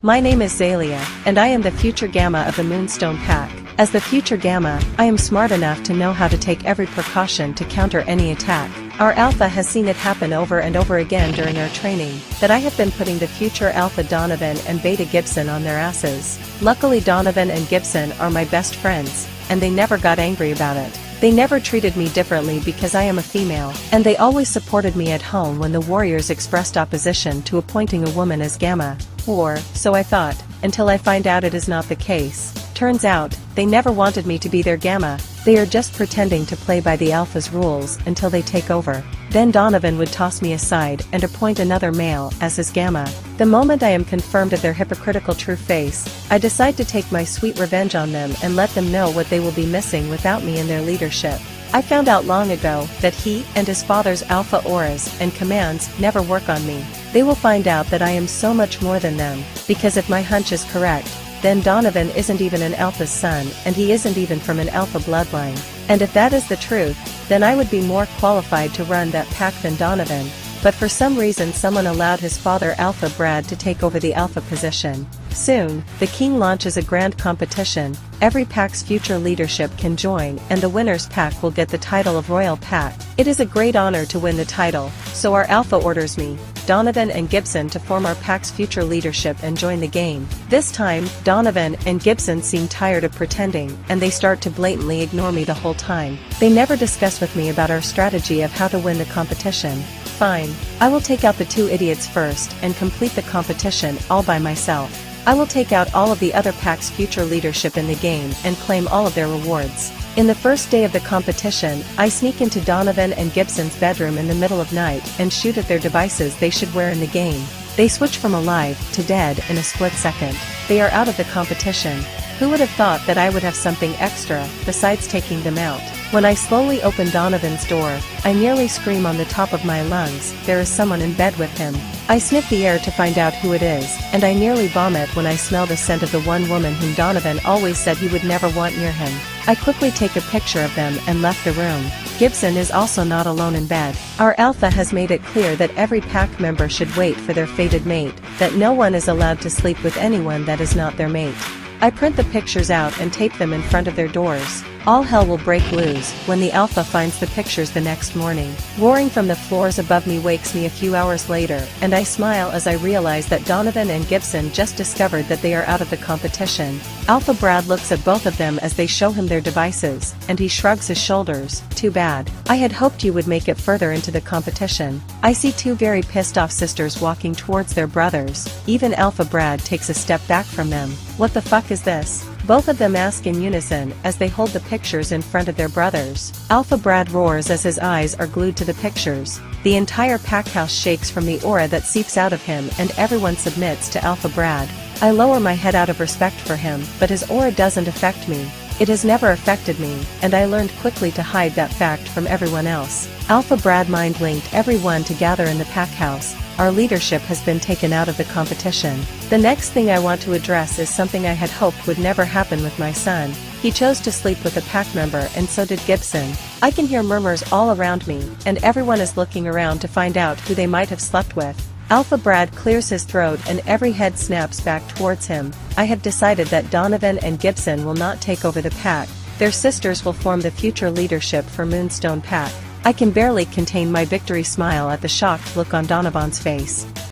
My name is Zalia, and I am the future Gamma of the Moonstone Pack. As the future Gamma, I am smart enough to know how to take every precaution to counter any attack. Our Alpha has seen it happen over and over again during our training, that I have been putting the future Alpha Donovan and Beta Gibson on their asses. Luckily Donovan and Gibson are my best friends, and they never got angry about it. They never treated me differently because I am a female, and they always supported me at home when the Warriors expressed opposition to appointing a woman as Gamma. Or, so I thought, until I find out it is not the case. Turns out, they never wanted me to be their Gamma, they are just pretending to play by the Alpha's rules until they take over. Then Donovan would toss me aside and appoint another male as his Gamma. The moment I am confirmed of their hypocritical true face, I decide to take my sweet revenge on them and let them know what they will be missing without me in their leadership. I found out long ago that he and his father's alpha auras and commands never work on me. They will find out that I am so much more than them, because if my hunch is correct, then Donovan isn't even an alpha's son and he isn't even from an alpha bloodline. And if that is the truth, then I would be more qualified to run that pack than Donovan. But for some reason someone allowed his father Alpha Brad to take over the alpha position. Soon, the king launches a grand competition. Every pack's future leadership can join and the winner's pack will get the title of Royal Pack. It is a great honor to win the title, so our Alpha orders me, Donovan and Gibson to form our pack's future leadership and join the game. This time, Donovan and Gibson seem tired of pretending and they start to blatantly ignore me the whole time. They never discuss with me about our strategy of how to win the competition. Fine, I will take out the two idiots first and complete the competition all by myself. I will take out all of the other pack's future leadership in the game and claim all of their rewards. In the first day of the competition, I sneak into Donovan and Gibson's bedroom in the middle of night and shoot at their devices they should wear in the game. They switch from alive to dead in a split second. They are out of the competition. Who would have thought that I would have something extra besides taking them out? When I slowly open Donovan's door, I nearly scream on the top of my lungs, there is someone in bed with him. I sniff the air to find out who it is, and I nearly vomit when I smell the scent of the one woman whom Donovan always said he would never want near him. I quickly take a picture of them and left the room. Gibson is also not alone in bed. Our Alpha has made it clear that every pack member should wait for their fated mate, that no one is allowed to sleep with anyone that is not their mate. I print the pictures out and tape them in front of their doors. All hell will break loose when the Alpha finds the pictures the next morning. Roaring from the floors above me wakes me a few hours later, and I smile as I realize that Donovan and Gibson just discovered that they are out of the competition. Alpha Brad looks at both of them as they show him their devices, and he shrugs his shoulders. Too bad. I had hoped you would make it further into the competition. I see two very pissed off sisters walking towards their brothers. Even Alpha Brad takes a step back from them. What the fuck is this? Both of them ask in unison as they hold the pictures in front of their brothers. Alpha Brad roars as his eyes are glued to the pictures. The entire pack house shakes from the aura that seeps out of him and everyone submits to Alpha Brad. I lower my head out of respect for him, but his aura doesn't affect me. It has never affected me, and I learned quickly to hide that fact from everyone else. Alpha Brad mind-linked everyone to gather in the pack house. Our leadership has been taken out of the competition. The next thing I want to address is something I had hoped would never happen with my son. He chose to sleep with a pack member and so did Gibson. I can hear murmurs all around me, and everyone is looking around to find out who they might have slept with. Alpha Brad clears his throat and every head snaps back towards him. I have decided that Donovan and Gibson will not take over the pack. Their sisters will form the future leadership for Moonstone Pack. I can barely contain my victory smile at the shocked look on Donovan's face.